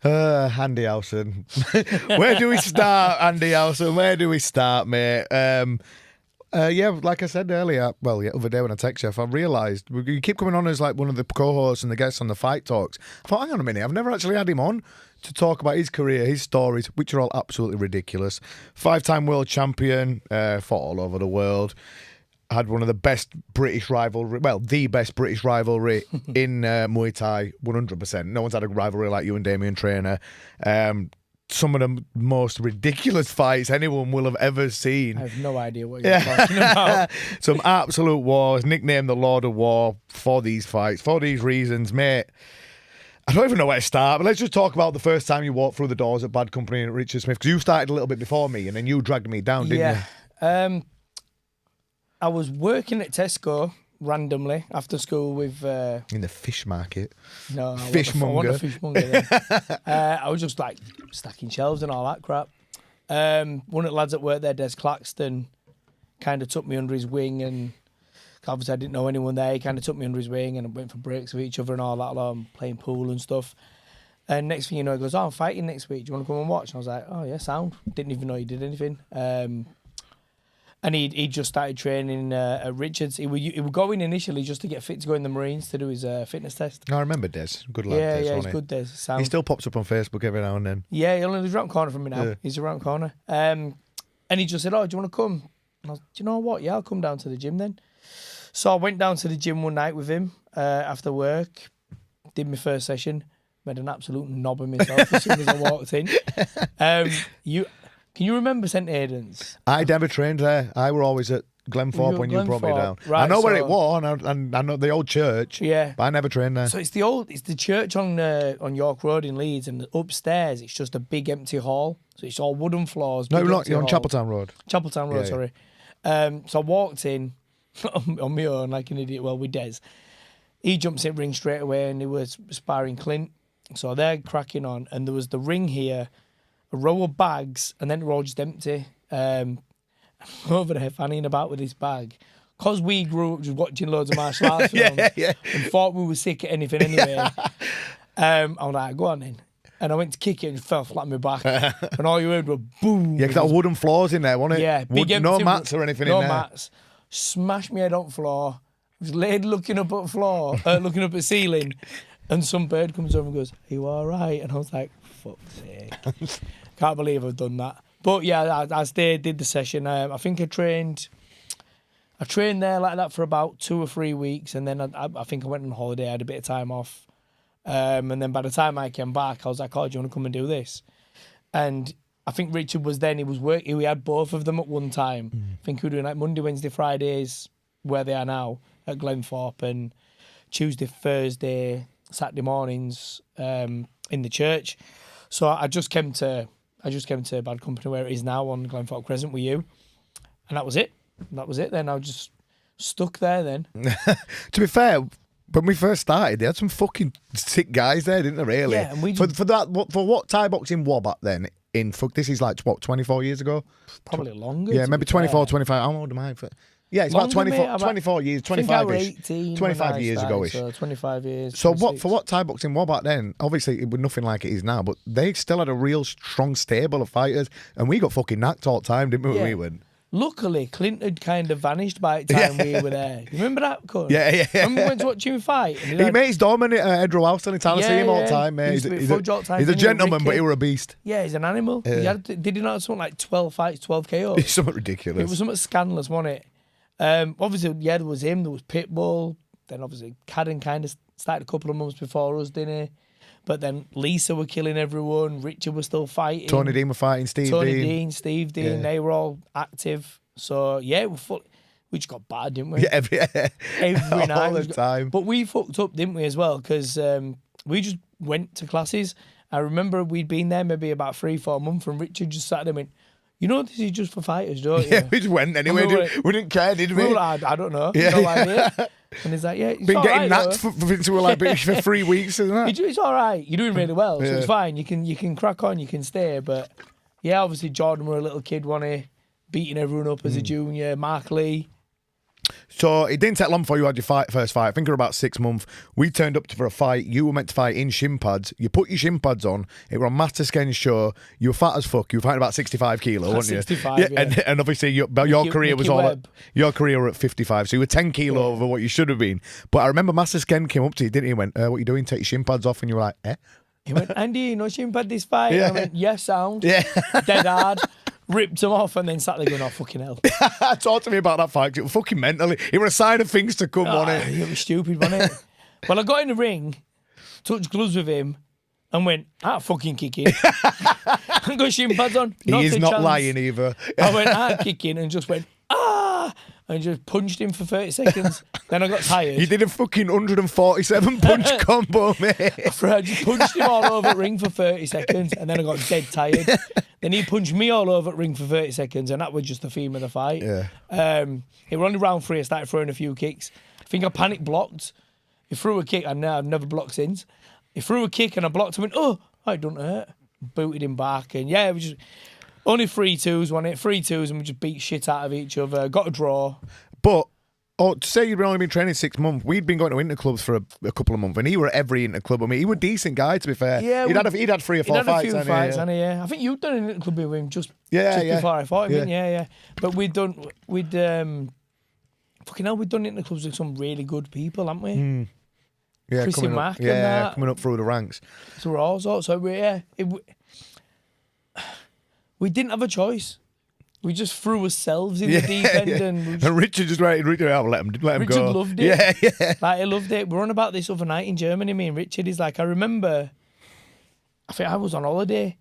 Andy Howson. Where do we start, Andy Howson? Where do we start, mate? Yeah, like I said earlier, other day when I text you, I realised you keep coming on as like one of the co-hosts and the guests on the Fight Talks. I thought, hang on a minute, I've never actually had him on to talk about his career, his stories, which are all absolutely ridiculous. 5-time world champion, fought all over the world. Had one of the best British rivalry, the best British rivalry in Muay Thai, 100%. No one's had a rivalry like you and Damien Trainer. Some of the most ridiculous fights anyone will have ever seen. I have no idea what you're talking about. Some absolute wars, nicknamed the Lord of War for these fights, for these reasons, mate. I don't even know where to start, but let's just talk about the first time you walked through the doors at Bad Company at Richard Smith, because you started a little bit before me, and then you dragged me down, didn't you? I was working at Tesco randomly after school with... in the fish market? No, Fishmonger. I want a fishmonger then. I was just like stacking shelves and all that crap. One of the lads at work there, Des Claxton, kind of took me under his wing, and obviously I didn't know anyone there. He kind of took me under his wing and went for breaks with each other and all that, playing pool and stuff. And next thing you know, he goes, I'm fighting next week. Do you want to come and watch? And I was like, oh yeah, sound. Didn't even know he did anything. And he just started training at Richards. He would go in initially just to get fit to go in the Marines to do his fitness test. I remember Des. Good lad, Yeah, Des, he's wasn't good, Des. Sound. He still pops up on Facebook every now and then. Yeah, he only lives around the corner from me now. Yeah. He's around the corner. And he just said, oh, do you want to come? And I was, do you know what? Yeah, I'll come down to the gym then. So I went down to the gym one night with him after work, did my first session, made an absolute knob of myself as soon as I walked in. Can you remember St Aidan's? I never trained there. I were always at Glenthorpe when you brought me down. Right, I know where it was, and I know the old church. Yeah, but I never trained there. So it's the church on York Road in Leeds, and upstairs it's just a big empty hall. So it's all wooden floors. No, you're on Chapeltown Road. Chapeltown Road, sorry. So I walked in on my own like an idiot. Well, with Des, he jumps in ring straight away, and he was sparring Clint. So they're cracking on, and there was the ring here, a row of bags, and then they're all just empty. Over there fanning about with this bag. Because we grew up just watching loads of martial arts films and thought we were sick at anything anyway. I was like, go on then. And I went to kick it and fell flat on my back. And all you heard was boom. Yeah, because that wooden floors in there, wasn't it? Yeah. No mats or anything in there. No mats. Smashed my head on the floor. I was laid looking up at the floor, looking up at the ceiling. And some bird comes over and goes, are you all right? And I was like, fuck's sake. Can't believe I've done that. But yeah, I stayed, did the session. I think I trained there like that for about 2 or 3 weeks, and then I think I went on holiday, I had a bit of time off. And then by the time I came back, I was like, oh, do you want to come and do this? And I think Richard was then, he was working, we had both of them at one time. I think we were doing like Monday, Wednesday, Fridays, where they are now, at Glenthorpe, and Tuesday, Thursday, Saturday mornings in the church. So I just came to Bad Company where it is now on Glenthorpe Crescent with you. And that was it. That was it then. I was just stuck there then. To be fair, when we first started, they had some fucking sick guys there, didn't they, really? Yeah, and we for what Thai boxing was back then, this is like, what, 24 years ago? Probably longer. Yeah, maybe 24, 25. How old am I? Yeah, it's about 24 years, 25 years ago-ish. So 25 years. So for what Thai boxing was back then, obviously it was nothing like it is now, but they still had a real strong stable of fighters, and we got fucking knacked all the time, didn't we, when we went? Luckily, Clint had kind of vanished by the time we were there. You remember that, Cole? Yeah. When we went to watch him fight. He made his dominant at Edro Howson in town. I see him all the time, mate. He's a gentleman, but he was a beast. Yeah, he's an animal. Yeah. Did he not have something like 12 fights, 12 KOs? It's something ridiculous. It was something scandalous, wasn't it? Obviously, there was him, there was Pitbull, then obviously Cadden kind of started a couple of months before us, didn't he? But then Lisa were killing everyone, Richard was still fighting. Tony Dean were fighting, Steve Dean, they were all active. So, yeah, we just got bad, didn't we? Yeah, every night. All the time. But we fucked up, didn't we, as well? Because we just went to classes. I remember we'd been there maybe about 3-4 months, and Richard just sat there and went, you know, this is just for fighters, don't you? Yeah, we just went anyway. We didn't care, did we? We were like, I don't know. Yeah. No idea. And he's like, yeah, it's been all getting right, knacked since we were like British for 3 weeks, isn't it? It's all right. You're doing really well, so it's fine. You can crack on, you can stay. But yeah, obviously Jordan were a little kid, wasn't he? Beating everyone up as a junior. Mark Lee. So it didn't take long before you had your first fight. I think it was about 6 months. We turned up for a fight. You were meant to fight in shin pads. You put your shin pads on. It was on Master Sken's show. You were fat as fuck. You were fighting about 65 kilo, weren't you? 65, yeah. And obviously your career was your career were at 55. So you were 10 kilo over what you should have been. But I remember Master Sken came up to you, didn't he? He went, what are you doing? Take your shin pads off. And you were like, eh? He went, Andy, no shin pad this fight. Yeah. I went, yes, sound. Yeah. Dead hard. Ripped him off and then sat there going, oh, fucking hell. Talk to me about that fight. It was fucking mental. It was a sign of things to come, wasn't it? It was stupid, wasn't it? Well, I got in the ring, touched gloves with him, and went, fucking Kickin. And got shin pads on. He is not chance. lying either. I went, Kickin, and just went, and just punched him for 30 seconds. Then I got tired. You did a fucking 147 punch combo, mate. I just punched him all over the ring for 30 seconds, and then I got dead tired. Then he punched me all over the ring for 30 seconds, and that was just the theme of the fight. Yeah. It was only round 3. I started throwing a few kicks. I think I panic blocked. He threw a kick, and I've never blocked since. He threw a kick, and I blocked him, and it don't hurt. Booted him back, and yeah, it was just only 3-2s, wasn't it? 3-2s, and we just beat shit out of each other. Got a draw. But to say you'd only been training 6 months, we'd been going to interclubs for a couple of months, and he were at every interclub. I mean, he was a decent guy, to be fair. Yeah, he'd had 3 or 4 fights. He'd had a few fights, hadn't he? Yeah. I think you'd done an interclub with him just before I fought him. Yeah. But we'd done interclubs with some really good people, haven't we? Yeah, Chrissy Mack and that. Coming up through the ranks. So all sorts. So we didn't have a choice. We just threw ourselves in the deep end, and Richard just let him go. Richard loved it. Yeah. Like, he loved it. We were on about this other night in Germany. Me and Richard. He's like, I remember. I think I was on holiday,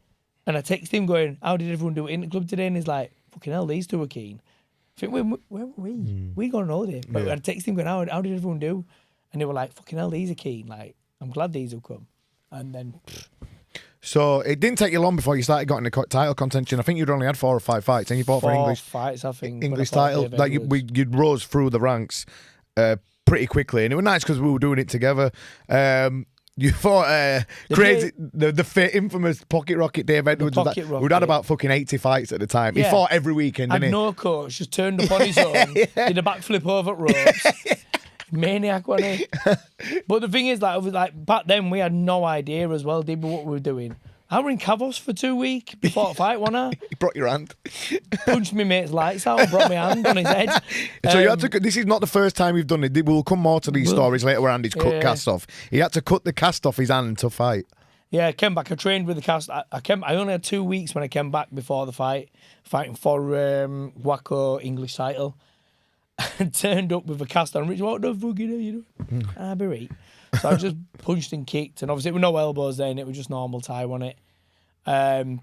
and I texted him going, "How did everyone do it in the club today?" And he's like, "Fucking hell, these two are keen." I think where were we? We got on holiday, but I texted him going, "How did everyone do?" And they were like, "Fucking hell, these are keen. Like, I'm glad these have come." And then. So it didn't take you long before you started getting the title contention. I think you'd only had 4 or 5 fights, and you fought for English fights. I think English title. Like you'd rose through the ranks pretty quickly, and it was nice because we were doing it together. You fought crazy, the infamous Pocket Rocket Dave Edwards. We'd had about fucking 80 fights at the time. Yeah. He fought every weekend, didn't he? No coach, just turned up on his own, did a backflip over ropes. Maniac, wasn't he? But the thing is, like back then, we had no idea as well, did we, what we were doing. I were in Cavos for 2 weeks before the fight, wasn't I? He brought your hand. Punched my mate's lights out and brought my hand on his head. So you had to. This is not the first time you've done it. We'll come more to these stories later where Andy's cut cast off. He had to cut the cast off his hand to fight. Yeah, I came back. I trained with the cast. I only had 2 weeks when I came back before the fight, fighting for Waco English title. I turned up with a cast on. Rich, what the fuck are you doing? I'll be right. So I just punched and kicked, and obviously it was no elbows then. It was just normal tie, wasn't it? And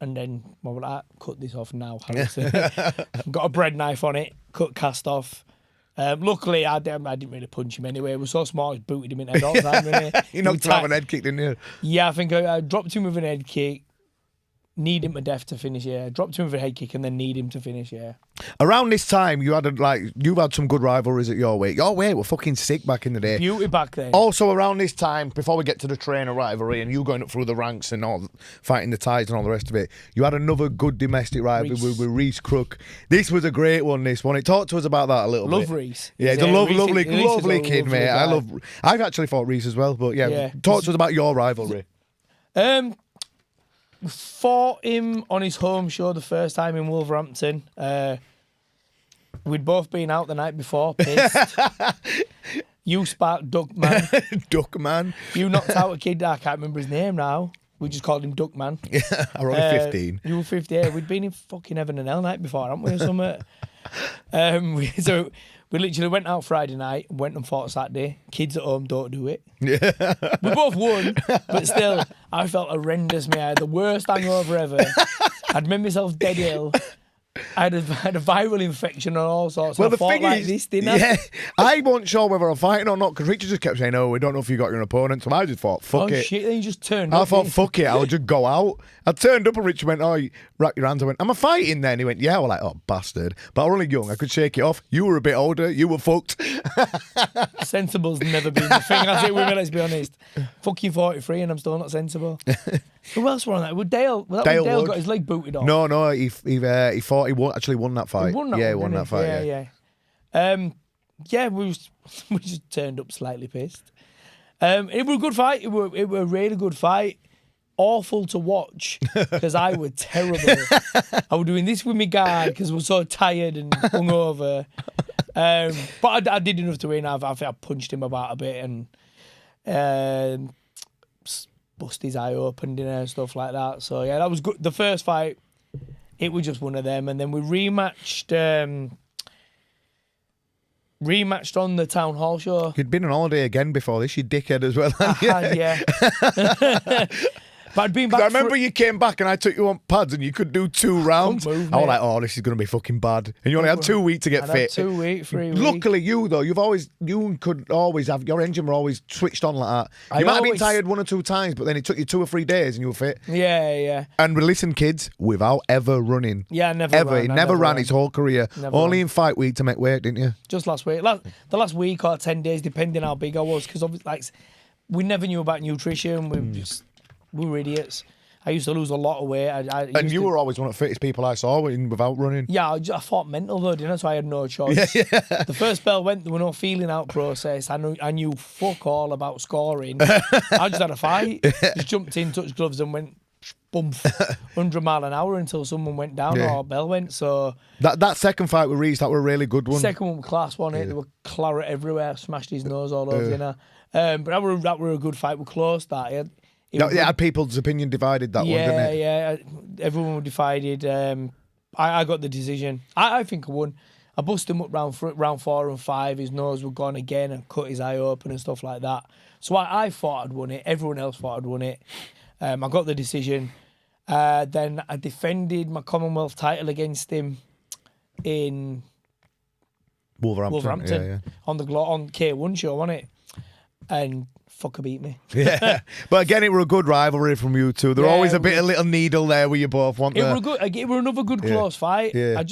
then what was that? Cut this off now. Howson. Got a bread knife on it. Cut cast off. Luckily, I didn't really punch him anyway. It was so small, I just booted him in the head all the time. You knocked him out with an head kick, didn't you? Yeah, I think I dropped him with an head kick. Need him to death to finish, yeah. Dropped him with a head kick and then need him to finish, yeah. Around this time, you've had some good rivalries at your weight. Your weight were fucking sick back in the day. Beauty back then. Also around this time, before we get to the trainer rivalry and you going up through the ranks and all, fighting the ties and all the rest of it, you had another good domestic rivalry with Reese Crook. This was a great one, this one. Talk to us about that a little bit. Love Reese. Yeah, he's a lovely kid, mate. I've actually fought Reese as well, but yeah. Talk to us about your rivalry. Fought him on his home show the first time in Wolverhampton. We'd both been out the night before, pissed. You sparked Duckman. Duckman. You knocked out a kid, I can't remember his name now. We just called him Duckman. Yeah, I was only 15. You were 15. We'd been in fucking heaven and hell night before, hadn't we, or something? So we literally went out Friday night, went and fought Saturday. Kids at home don't do it. Yeah. We both won, but still, I felt horrendous, mate. I had the worst hangover ever. I'd made myself dead ill. I had a viral infection and all sorts. Well, the thing like is, this, didn't I? I wasn't sure whether I'm fighting or not because Richard just kept saying, "Oh, we don't know if you got your opponent." So I just thought, "Fuck it." Oh shit! Then you just turned up. I thought, "Fuck it, I'll just go out." I turned up and Richard went, "Oh, you wrap your hands." I went, "Am I fighting then?" He went, "Yeah." I was like, "Oh, bastard!" But I was only young. I could shake it off. You were a bit older. You were fucked. Sensible's never been the thing, has it, women? Let's be honest. Fucking 43 and I'm still not sensible. Who else were on that? Well, Dale got his leg booted off. No, he fought. He actually won that fight. He won that won that fight. Yeah. Yeah, we just turned up slightly pissed. It was a good fight. It was a really good fight. Awful to watch because I was terrible. I was doing this with my guard because I was so tired and hungover. But I did enough to win. I think I punched him about a bit and bust his eye open and stuff like that. So yeah, that was good. The first fight, it was just one of them, and then we rematched on the town hall show. You'd been on holiday again before this, you dickhead as well. I had, yeah. But I'd been back. I remember you came back and I took you on pads and you could do 2 rounds. Move, I was like, oh, this is going to be fucking bad. And you only had 2 weeks to get fit. 2 weeks, 3 weeks. Luckily, you could always have your engine were always switched on like that. You might have been tired 1 or 2 times, but then it took you 2 or 3 days and you were fit. Yeah. And listen, kids, without ever running. Yeah, never. He never ran his whole career. Only in fight week to make weight, didn't you? Just last week. The last week or 10 days, depending how big I was, because we never knew about nutrition. We were idiots. I used to lose a lot of weight. And you were always one of the fittest people I saw without running. Yeah, I fought mental though, didn't I? So I had no choice. Yeah. The first bell went, there was no feeling out process. I knew fuck all about scoring. I just had a fight. Just jumped in, touched gloves and went boom, 100 mile an hour until someone went down or bell went. So that second fight with Reese, that were a really good one. Second one was class, wasn't it? There were claret everywhere. Smashed his nose all over, you know. But that were a good fight. We closed that. It had people's opinion divided that one, didn't it? Yeah. Everyone was divided. I got the decision. I think I won. I busted him up round 4 and 5. His nose was gone again and cut his eye open and stuff like that. So I thought I'd won it. Everyone else thought I'd won it. I got the decision. Then I defended my Commonwealth title against him in Wolverhampton. On K1 show, wasn't it? And fucker beat me. Yeah, but again, it were a good rivalry from you two. There always a little needle there where you both want. It were another good close fight. Yeah.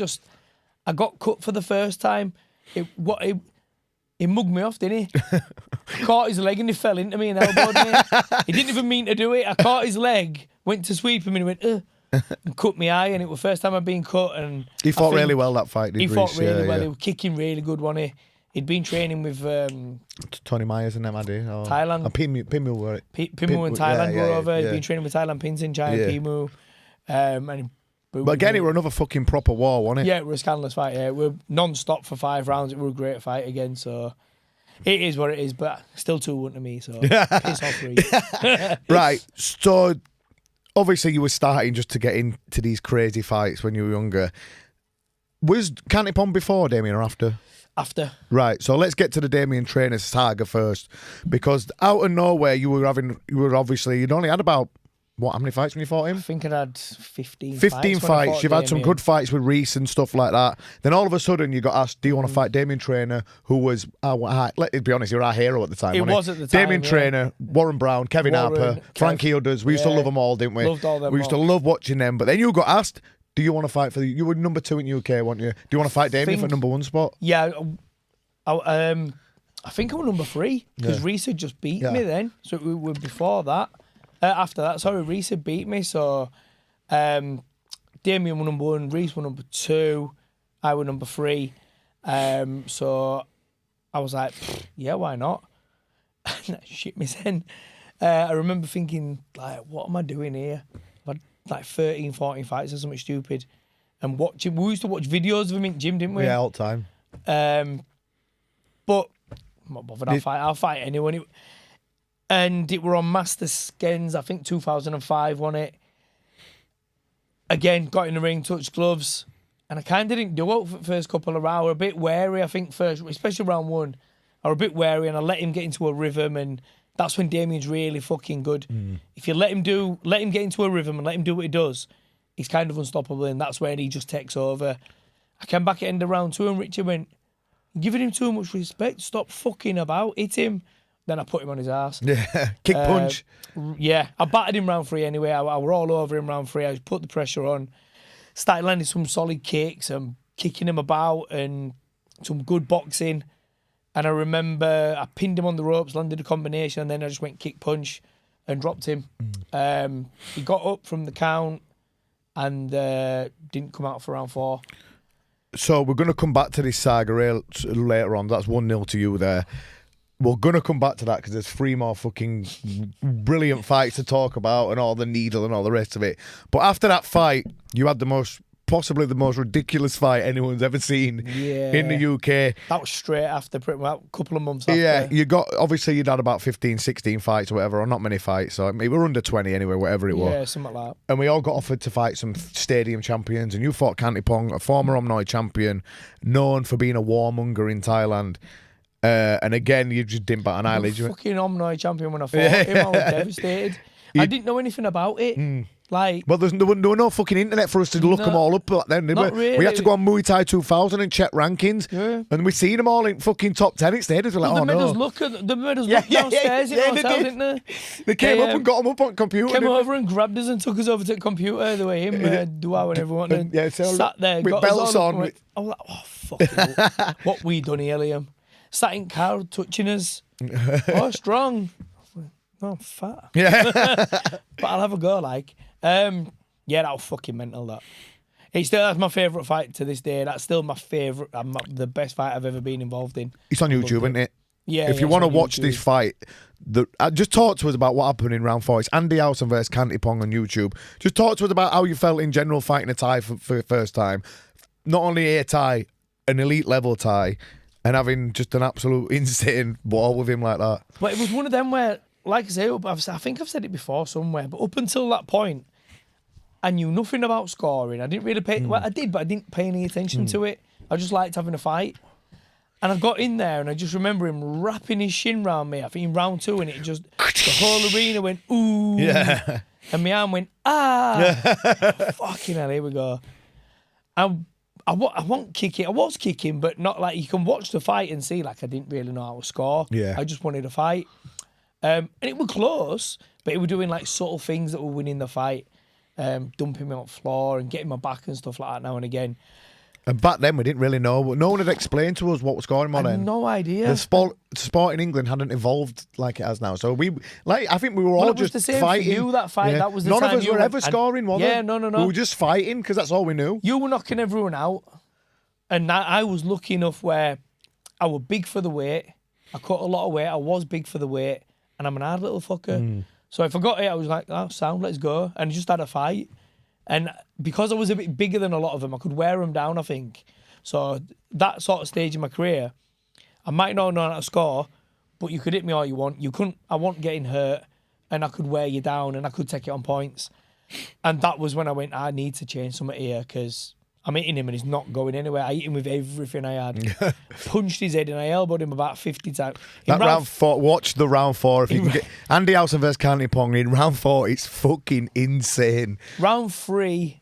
I got cut for the first time. He mugged me off, didn't he? I caught his leg and he fell into me and elbowed me. He didn't even mean to do it. I caught his leg, went to sweep him and he went, and cut my eye. And it was the first time I'd been cut. And he fought really well that fight. He fought really well. He was kicking really good, wasn't he? He'd been training with Tony Myers and them, had he? Thailand. Pimu were it? Pimu and Thailand were over. He'd been training with Thailand Pins in China, Pimu. But again, it were another fucking proper war, wasn't it? Yeah, it was a scandalous fight. Yeah, we were non-stop for 5 rounds. It was a great fight again. So it is what it is, but still 2-1 to me. So piss off, Reece. Right. So obviously you were starting just to get into these crazy fights when you were younger. Was Cantipon before Damien or after? After. Right, so let's get to the Damien Trainer saga first, because out of nowhere you'd only had about, how many fights when you fought him? I think I'd had 15 fights. You've had some good fights with Reese and stuff like that. Then all of a sudden you got asked, do you want to fight Damien Trainer, who was, let's be honest, you're our hero at the time. It was at the time, Damien Trainer, Warren Brown, Kevin Harper, Frankie Udders. We used to love them all, didn't we? Loved all them. We used to love watching them. But then you got asked, do you want to fight you were number 2 in UK, weren't you? Do you want to fight Damien for number 1 spot? Yeah, I think I was number 3 because Reese had just beat me then. So we were before that. After that, sorry, Reese had beat me. So Damien was number 1, Reese was number 2, I was number 3. So I was like, yeah, why not? Shit me then. I remember thinking, like, what am I doing here? I've had 13, 14 fights or something stupid. And watching, we used to watch videos of him in gym, didn't we? Yeah, all the time. But I'm not bothered. I'll fight anyone. And it were on Master Skens, I think 2005, wasn't it? Again, got in the ring, touched gloves, and I kind of didn't do it for the first couple of rounds. A bit wary, I think, first, especially round 1. I was a bit wary, and I let him get into a rhythm, and that's when Damien's really fucking good. If you let him get into a rhythm and let him do what he does, he's kind of unstoppable, and that's when he just takes over. I came back at the end of round 2, and Richard went, giving him too much respect, stop fucking about, hit him. Then I put him on his ass. Yeah, kick punch. Yeah, I battered him round 3 anyway. I were all over him round 3. I just put the pressure on. Started landing some solid kicks and kicking him about and some good boxing. And I remember I pinned him on the ropes, landed a combination, and then I just went kick punch and dropped him. He got up from the count and didn't come out for round 4. So we're going to come back to this saga later on. That's 1-0 to you there. We're going to come back to that because there's 3 more fucking brilliant fights to talk about and all the needle and all the rest of it. But after that fight, you had possibly the most ridiculous fight anyone's ever seen in the UK. That was straight after, pretty much a couple of months after. Yeah, obviously you'd had about 15, 16 fights or whatever, or not many fights. So we were under 20 anyway, whatever it was. Yeah, something like that. And we all got offered to fight some stadium champions. And you fought Kantipong, a former Muay champion, known for being a warmonger in Thailand. And again, you just didn't bat an eyelid. Fucking Muay champion when I fought him. I was devastated. I didn't know anything about it. Well, there were no fucking internet for us to look them all up back then. Really. We had to go on Muay Thai 2000 and check rankings. Yeah. And we seen them all in fucking top 10 at stadiums. We're like, they oh made no. us look downstairs in the hotel, didn't they? They came up and got them up on computer. Came over and grabbed us and took us over to the computer. The way him, Duao and everyone. And sat there. With belts on. I was like, oh, fuck. What we done here, Liam? Sat in car touching us. Oh, strong. No, I'm fat. Yeah. But I'll have a go, like. Yeah, that was fucking mental, that. That's my favourite fight to this day. That's still my favourite, the best fight I've ever been involved in. It's on YouTube, isn't it? Yeah. If you want to watch this fight, just talk to us about what happened in round 4. It's Andy Howson versus Kantipong on YouTube. Just talk to us about how you felt in general fighting a Thai for the first time. Not only a Thai, an elite level Thai, and having just an absolute insane ball with him like that. But it was one of them where, like I say, I think I've said it before somewhere, but up until that point, I knew nothing about scoring. I didn't really pay... Well, I did, but I didn't pay any attention to it. I just liked having a fight. And I got in there and I just remember him wrapping his shin round me, I think in round 2, and it just... the whole arena went, ooh. Yeah. And my arm went, ah. Fucking hell, here we go. I wasn't kicking. I was kicking, but not like... You can watch the fight and see, like, I didn't really know how to score. Yeah. I just wanted a fight. And it was close, but it was doing, like, subtle things that were winning the fight. Dumping me on the floor and getting my back and stuff like that now and again. And back then we didn't really know. No one had explained to us what was going on. I had no idea. The sport in England hadn't evolved like it has now. So I think we were all just the same fighting. For you, that fight. Yeah. That was the None time of us were ever scoring, were Yeah, they? no. We were just fighting because that's all we knew. You were knocking everyone out, and I was lucky enough where I was big for the weight. I cut a lot of weight. I was big for the weight, and I'm an hard little fucker. So if I got it, I was like, "Oh, sound, let's go," and just had a fight. And because I was a bit bigger than a lot of them, I could wear them down, I think. So that sort of stage in my career, I might not know how to score, but you could hit me all you want. You couldn't. I wasn't getting hurt, and I could wear you down, and I could take it on points. And that was when I went, I need to change something here because I'm hitting him and he's not going anywhere. I hit him with everything I had. Punched his head and I elbowed him about 50 times. That round 4, watch the round 4 if you can get Andy Howson versus Kantipong in round 4. It's fucking insane. Round 3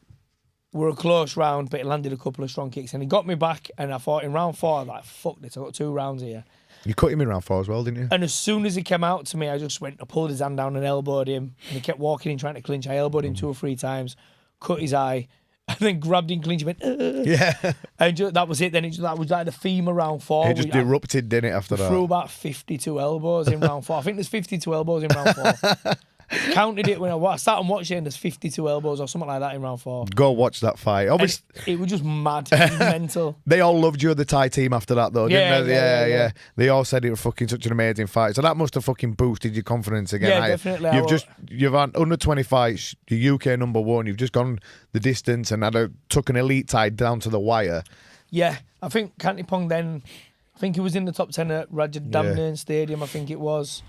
were a close round, but it landed a couple of strong kicks and he got me back. And I thought in round 4, I was like, fuck this, I got 2 rounds here. You cut him in round 4 as well, didn't you? And as soon as he came out to me, I just went, I pulled his hand down and elbowed him. And he kept walking and trying to clinch. I elbowed him 2 or 3 times, cut his eye. And then grabbed in clinch, went, yeah. And that was it. Then that was like the theme of round 4. It just erupted, didn't it, after that? Threw about 52 elbows in round 4. I think there's 52 elbows in round 4. Counted it when I sat and watched it, and there's 52 elbows or something like that in round 4. Go watch that fight. Obviously, it was just mad. It was mental. They all loved you, the Thai team, after that, though, didn't they? Yeah. They all said it was fucking such an amazing fight. So that must have fucking boosted your confidence again. Yeah, definitely. You've had under 20 fights, you're UK #1. You've just gone the distance and took an elite Thai down to the wire. Yeah, I think Kantipong then, I think he was in the top 10 at Raja Damnain Stadium, I think it was.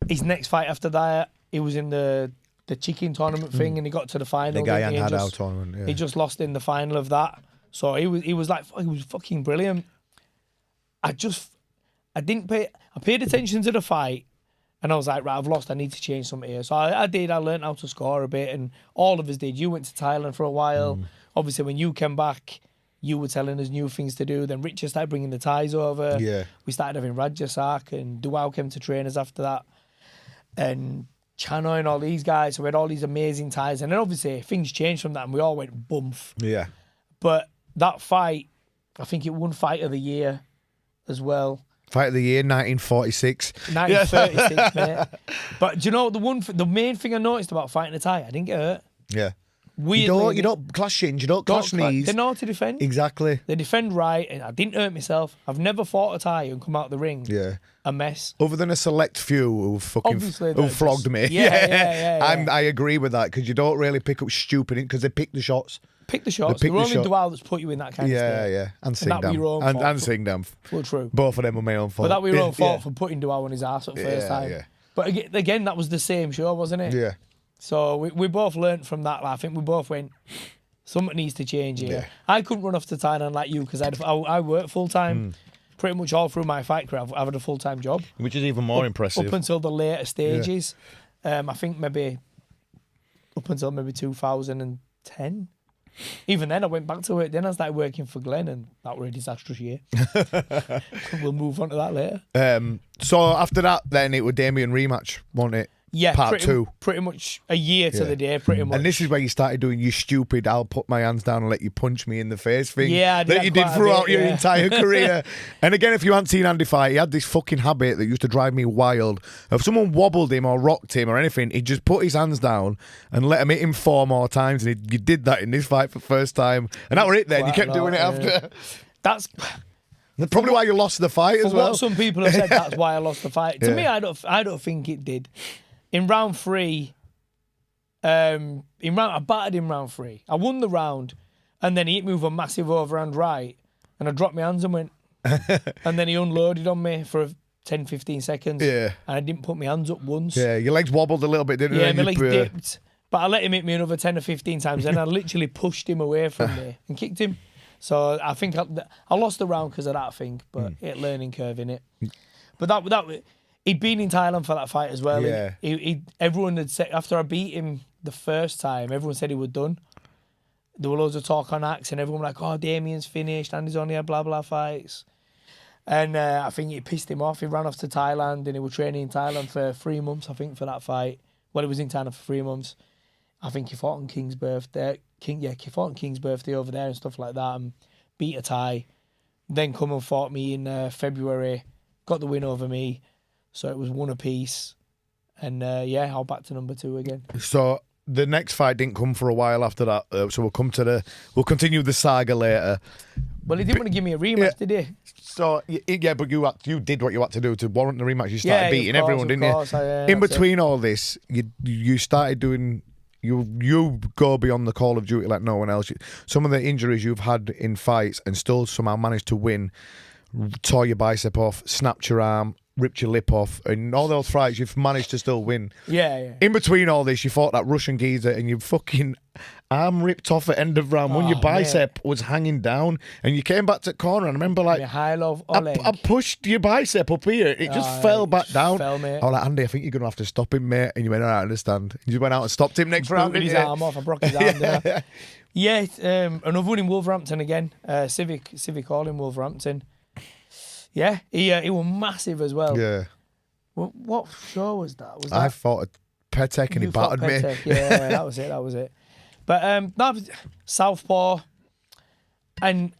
His next fight after that, he was in the Kickin tournament thing, and he got to the final. The Guyan Hadao tournament. Yeah. He just lost in the final of that, so he was fucking brilliant. I paid attention to the fight, and I was like, right, I've lost. I need to change something here. So I did. I learned how to score a bit, and all of us did. You went to Thailand for a while. Obviously, when you came back, you were telling us new things to do. Then Richard started bringing the Thais over. Yeah. We started having Rajasak, and Duao came to train us after that. And Chano and all these guys, so we had all these amazing Thais. And then obviously things changed from that and we all went bumf. Yeah. But that fight, I think it won Fight of the Year as well. Fight of the Year, 1946. 1936, mate. But do you know the main thing I noticed about fighting a Thai? I didn't get hurt. Yeah. weirdly, You don't clash shins, you don't clash knees. They know how to defend. Exactly. They defend right, and I didn't hurt myself. I've never fought a Thai and come out the ring a mess. Other than a select few who who flogged me. Yeah. I agree with that because you don't really pick up stupid because they pick the shots. Pick the shots. They're only Dual that's put you in that kind of state. Yeah. And Singdam. And Singdam. Well, true. Both of them were my own fault. But that was your own fault for putting Dual on his ass at first time. Yeah. But again, that was the same show, wasn't it? Yeah. So we both learnt from that. I think we both went, something needs to change here. Yeah. I couldn't run off to Thailand like you because I work full time. Pretty much all through my fight career, I've had a full time job. Which is even more impressive. Up until the later stages. I think maybe up until maybe 2010. Even then, I went back to work. Then I started working for Glenn, and that was a disastrous year. We'll move on to that later. So after that, then it was Damien rematch, wasn't it? Yeah, Part 2. Pretty much a year to the day, pretty much. And this is where you started doing your stupid, I'll put my hands down and let you punch me in the face thing. Yeah, I did that you did throughout your entire career. And again, if you hadn't seen Andy fight, he had this fucking habit that used to drive me wild. If someone wobbled him or rocked him or anything, he'd just put his hands down and let him hit him 4 more times. And you did that in this fight for the first time. And that was it then. You kept doing it after. That's probably why you lost the fight as well. What some people have said, that's why I lost the fight. To me, I don't think it did. In round 3, I battered in round 3. I won the round, and then he hit me with a massive overhand right, and I dropped my hands and went, and then he unloaded on me for 10, 15 seconds. Yeah. And I didn't put my hands up once. Yeah, your legs wobbled a little bit, didn't they? Yeah, my legs dipped. But I let him hit me another 10 or 15 times, and I literally pushed him away from me and kicked him. So I think I lost the round because of that, I think, but it learning curve in it. But that he'd been in Thailand for that fight as well. Yeah. Everyone had said, after I beat him the first time, everyone said he was done. There were loads of talk on Axe, and everyone was like, oh, Damien's finished, Andy's only had blah, blah fights. And I think it pissed him off. He ran off to Thailand, and he was training in Thailand for 3 months, I think, for that fight. Well, he was in Thailand for 3 months. I think he fought on King's birthday. He fought on King's birthday over there and stuff like that, and beat a Thai. Then come and fought me in February, got the win over me. So it was 1 apiece. And I'll back to number 2 again. So the next fight didn't come for a while after that. So we'll continue the saga later. Well, he didn't want to give me a rematch, did he? So but you did what you had to do to warrant the rematch. You started beating everyone, didn't you? In between all this, you started doing. You go beyond the Call of Duty like no one else. Some of the injuries you've had in fights and still somehow managed to win. Tore your bicep off, snapped your arm, ripped your lip off, and all those fights you've managed to still win. Yeah. In between all this, you fought that Russian geezer and your fucking arm ripped off at end of round 1. Your bicep was hanging down, and you came back to the corner. And I remember, like, I pushed your bicep up here. It just fell back down. Fell, mate. I was like, Andy, I think you're going to have to stop him, mate. And you went, all right, I understand. And you went out and stopped him next round. Broke his arm off. I broke his arm. Another one in Wolverhampton again. Civic Hall in Wolverhampton. Yeah, he was massive as well. Yeah. Well, what show was that? I fought a Petek and he battered me. Yeah, that was it. But that was Southpaw, and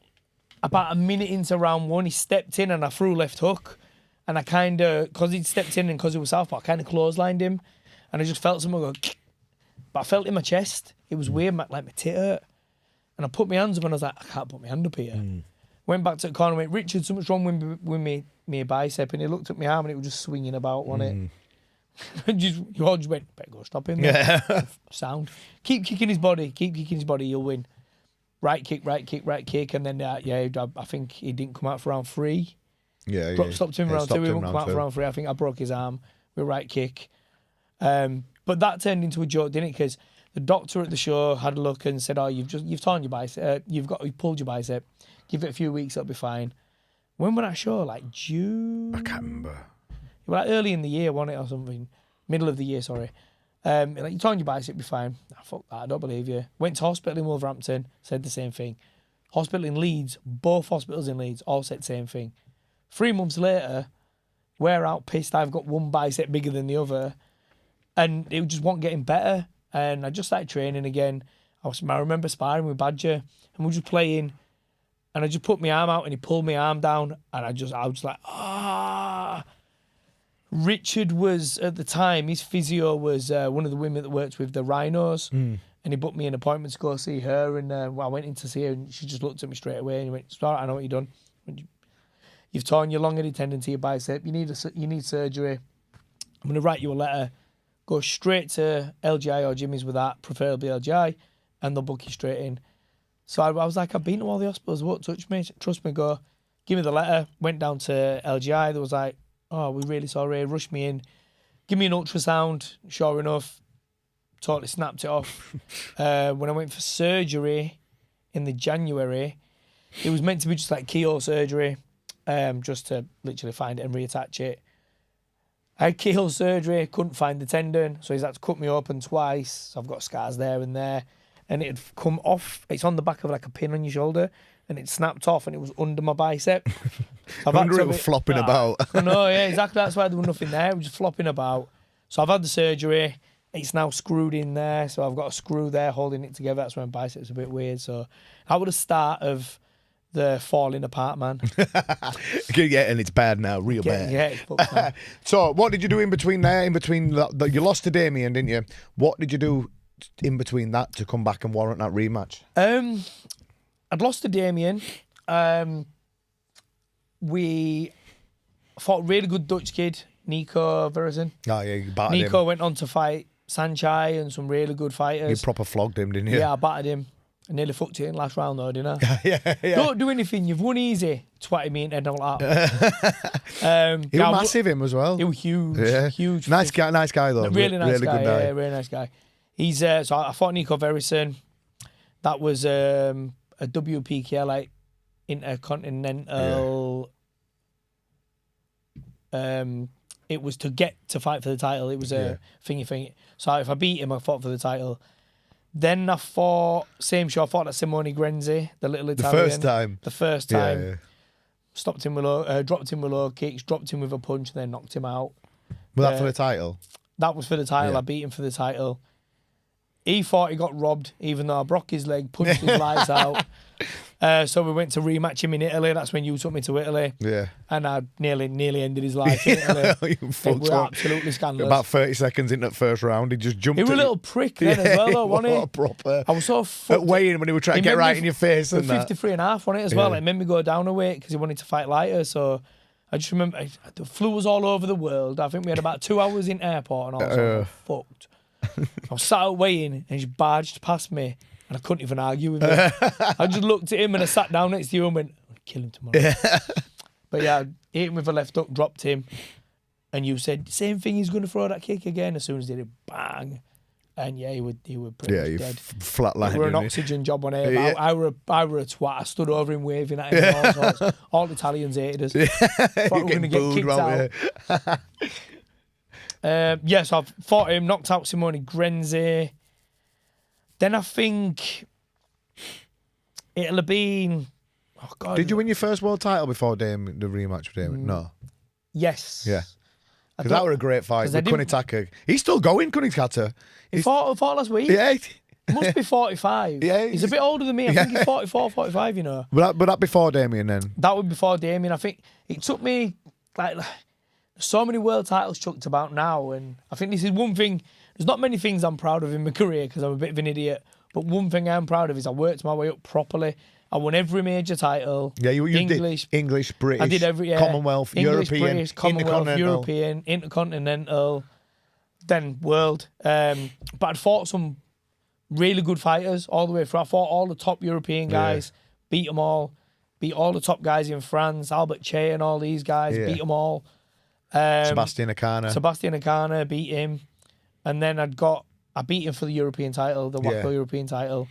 about a minute into round 1, he stepped in and I threw left hook, and I kind of, because he'd stepped in and because he was Southpaw, I kind of clotheslined him, and I just felt someone go, but I felt it in my chest. It was weird, like my tit hurt, and I put my hands up and I was like, I can't put my hand up here. Went back to the corner and went, Richard, something's wrong with me bicep. And he looked at my arm and it was just swinging about, wasn't it? You all just went, better go stop him. Yeah. Sound. Keep kicking his body, you'll win. Right kick. And then, I think he didn't come out for round 3. Yeah. Stopped him round 2. He wouldn't come out for round 3. I think I broke his arm with a right kick. But that turned into a joke, didn't it? Because the doctor at the show had a look and said, oh, you've torn your bicep. You've pulled your bicep. Give it a few weeks, it'll be fine. When was that show? Like June? I can't remember. Well, like early in the year, wasn't it, or something? Middle of the year, sorry. Like, you torn your bicep, it'll be fine. Fuck that, I don't believe you. Went to hospital in Wolverhampton, said the same thing. Hospital in Leeds, both hospitals in Leeds, all said the same thing. 3 months later, we're out pissed. I've got one bicep bigger than the other, and it just wasn't getting better. And I just started training again. I remember sparring with Badger, and we were just playing. And I just put my arm out and he pulled my arm down, and I was like, ah. Richard was, at the time, his physio was one of the women that worked with the rhinos. And and he booked me an appointment to go see her. And I went in to see her, and she just looked at me straight away and he went, "It's all right, I know what you've done. You've torn your long-headed tendon to your bicep. You need surgery. I'm going to write you a letter. Go straight to LGI or Jimmy's with that, preferably LGI, and they'll book you straight in." So I was like, "I've been to all the hospitals, won't touch me. Trust me, go. Give me the letter." Went down to LGI. They was like, "Oh, we're really sorry." Rushed me in. Give me an ultrasound. Sure enough, totally snapped it off. When I went for surgery in the January, it was meant to be just like keyhole surgery, just to literally find it and reattach it. I had keyhole surgery, couldn't find the tendon, so he's had to cut me open twice. So I've got scars there and there. And it had come off. It's on the back of like a pin on your shoulder, and it snapped off, and it was under my bicep. So I wonder it was flopping about. I know, yeah, exactly. That's why there was nothing there. It was just flopping about. So I've had the surgery. It's now screwed in there. So I've got a screw there holding it together. That's why my bicep's a bit weird. So that was the start of the falling apart, man. Yeah, and it's bad now, real bad. Yeah, it's fucked now. So what did you do in between there? You lost to Damien, didn't you? What did you do in between that to come back and warrant that rematch? I'd lost to Damien. We fought a really good Dutch kid, Nico Verzen. Oh, yeah, you battered Nico him. went on to fight Sanchai and some really good fighters. You proper flogged him, didn't you? Yeah, I battered him. I nearly fucked it in last round though, didn't I? yeah. Don't do anything. You've won easy. Twatting me in head and all that. He was massive, him as well. He was huge. Yeah. Huge. Nice guy though. Really nice guy. Good guy. Yeah, really nice guy. He's so I fought Nico Verison. That was a WPKL, like intercontinental. It was to get to fight for the title. It was a thingy. So if I beat him, I fought for the title. Then I fought that Simone Grenzi, the little Italian. The first time. Yeah. Stopped him with dropped him with low kicks, dropped him with a punch, then knocked him out. Was that for the title? That was for the title. Yeah. I beat him for the title. He thought he got robbed, even though I broke his leg, punched his lights out. So we went to rematch him in Italy. That's when you took me to Italy. Yeah. And I nearly ended his life in Italy. It was absolutely scandalous. About 30 seconds into the first round, he just jumped. He was a little prick then as well, though, wasn't he? Proper. I was so At fucked. weighing when he was trying to get right in your face. And 53.5 on it as well. Yeah. It made me go down a weight because he wanted to fight lighter. So I just remember the flu was all over the world. I think we had about 2 hours in airport and I was fucked. I was sat out weighing and he barged past me and I couldn't even argue with him. I just looked at him and I sat down next to you and went, "I'll kill him tomorrow." But yeah, I hit him with a left hook, dropped him. And you said, same thing, he's going to throw that kick again. As soon as he did it, bang. And yeah, he would pretty much dead. Flatlined. We were an oxygen job on air. Yeah. I were a twat. I stood over him waving at him. And all sorts. All the Italians hated us. Thought we were going to get kicked out. So I fought him, knocked out Simone Grenzi. Then I think it'll have been... Oh God. Did you win your first world title before the rematch with Damien? No. Yes. Yeah. Because that were a great fight with Kunitaka. He's still going, Kunitaka. He fought last week. Yeah. He must be 45. Yeah. He's a bit older than me. I think he's 44, 45, you know. But that before Damien then? That was before Damien. I think it took me, like so many world titles chucked about now. And I think this is one thing. There's not many things I'm proud of in my career because I'm a bit of an idiot. But one thing I'm proud of is I worked my way up properly. I won every major title. Yeah, you English, did English, British, I did every Commonwealth, English, European, British, Commonwealth, European, Intercontinental, then World. But I'd fought some really good fighters all the way through. I fought all the top European guys, beat them all. Beat all the top guys in France, Albert Che and all these guys, beat them all. Sebastian Akana, beat him. And then I beat him for the European title, the WACO European title.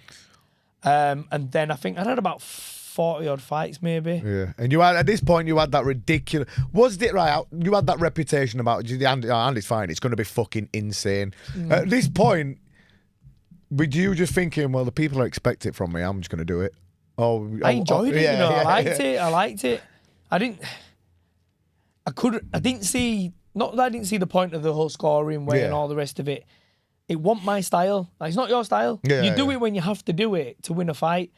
And then I think I had about 40 odd fights maybe. Yeah. And you had, at this point, you had that ridiculous... Was it right? You had that reputation about Andy's fine, it's going to be fucking insane. At this point, were you just thinking, well, the people expect it from me, I'm just going to do it? I enjoyed it, you know. I liked it. I didn't see... Not that I didn't see the point of the whole scoring way and all the rest of it. It wasn't my style. Like, it's not your style. You do it when you have to do it to win a fight.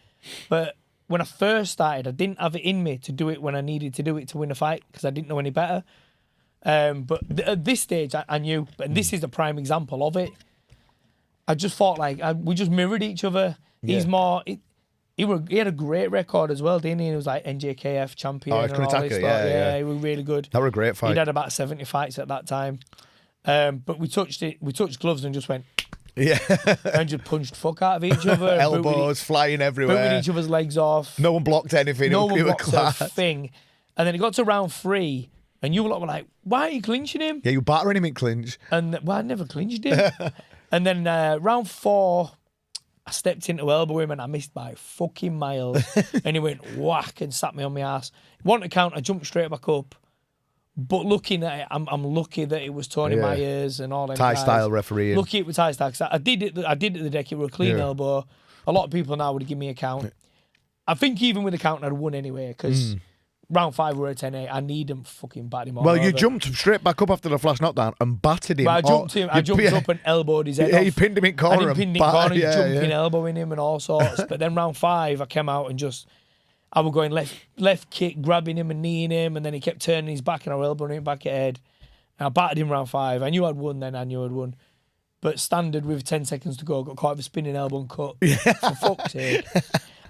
But when I first started, I didn't have it in me to do it when I needed to do it to win a fight because I didn't know any better. But at this stage, I knew, and this is a prime example of it. I just thought we just mirrored each other. He's more. He had a great record as well, didn't he? He was like NJKF champion and all this stuff. Yeah, he was really good. That was a great fight. He'd had about 70 fights at that time. But we touched gloves and just went. Yeah. And just punched fuck out of each other. Elbows flying everywhere. Booting each other's legs off. No one blocked anything. No one blocked a thing. And then it got to round 3, and you lot were like, why are you clinching him? Yeah, you battering him in clinch. And, I never clinched him. And then round 4, I stepped into elbow him and I missed by fucking miles. And he went whack and sat me on my ass. One to count, I jumped straight back up. But looking at it, I'm lucky that it was Tony Myers and all them Thai guys. style refereeing. Lucky it was Thai style. I did it at the deck. It was a clean elbow. A lot of people now would give me a count. I think even with a count, I'd won anyway because round 5 we were at 10-8. I need him fucking batting him all Well, over. you jumped straight back up after the flash knockdown and battered him. Well, I jumped up and elbowed his head off. You pinned him in corner. I didn't pin him in corner, jumping, elbowing him and all sorts. But then round 5, I came out and I was going left kick, grabbing him and kneeing him, and then he kept turning his back and I was elbowing him back at head. And I battered him round 5. I knew I'd won then, I knew I'd won. But standard with 10 seconds to go, got caught with a spinning elbow and cut. For fuck's sake.